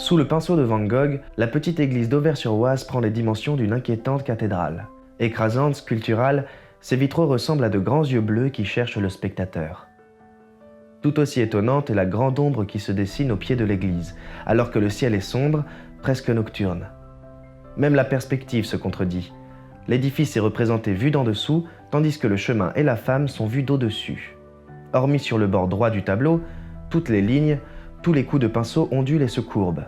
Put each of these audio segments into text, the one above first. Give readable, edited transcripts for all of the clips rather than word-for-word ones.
Sous le pinceau de Van Gogh, la petite église d'Auvers-sur-Oise prend les dimensions d'une inquiétante cathédrale. Écrasante, sculpturale, ses vitraux ressemblent à de grands yeux bleus qui cherchent le spectateur. Tout aussi étonnante est la grande ombre qui se dessine au pied de l'église, alors que le ciel est sombre, presque nocturne. Même la perspective se contredit. L'édifice est représenté vu d'en dessous, tandis que le chemin et la femme sont vus d'au-dessus. Hormis sur le bord droit du tableau, toutes les lignes, tous les coups de pinceau ondulent et se courbent.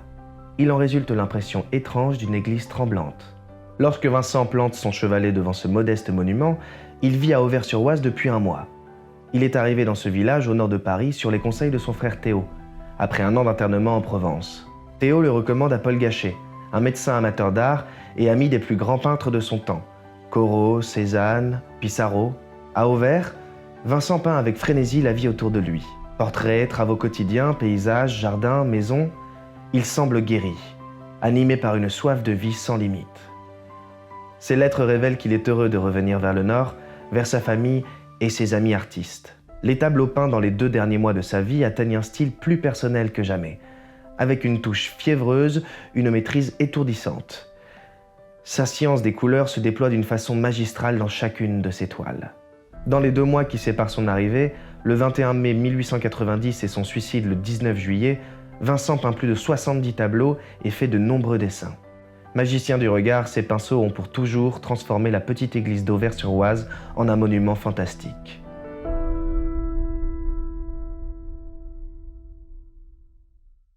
Il en résulte l'impression étrange d'une église tremblante. Lorsque Vincent plante son chevalet devant ce modeste monument, il vit à Auvers-sur-Oise depuis un mois. Il est arrivé dans ce village au nord de Paris sur les conseils de son frère Théo, après un an d'internement en Provence. Théo le recommande à Paul Gachet, un médecin amateur d'art et ami des plus grands peintres de son temps. Corot, Cézanne, Pissarro. À Auvers, Vincent peint avec frénésie la vie autour de lui. Portraits, travaux quotidiens, paysages, jardins, maisons, il semble guéri, animé par une soif de vie sans limite. Ses lettres révèlent qu'il est heureux de revenir vers le nord, vers sa famille et ses amis artistes. Les tableaux peints dans les 2 derniers mois de sa vie atteignent un style plus personnel que jamais, avec une touche fiévreuse, une maîtrise étourdissante. Sa science des couleurs se déploie d'une façon magistrale dans chacune de ses toiles. Dans les 2 mois qui séparent son arrivée, le 21 mai 1890 et son suicide le 19 juillet, Vincent peint plus de 70 tableaux et fait de nombreux dessins. Magicien du regard, ses pinceaux ont pour toujours transformé la petite église d'Auvers-sur-Oise en un monument fantastique.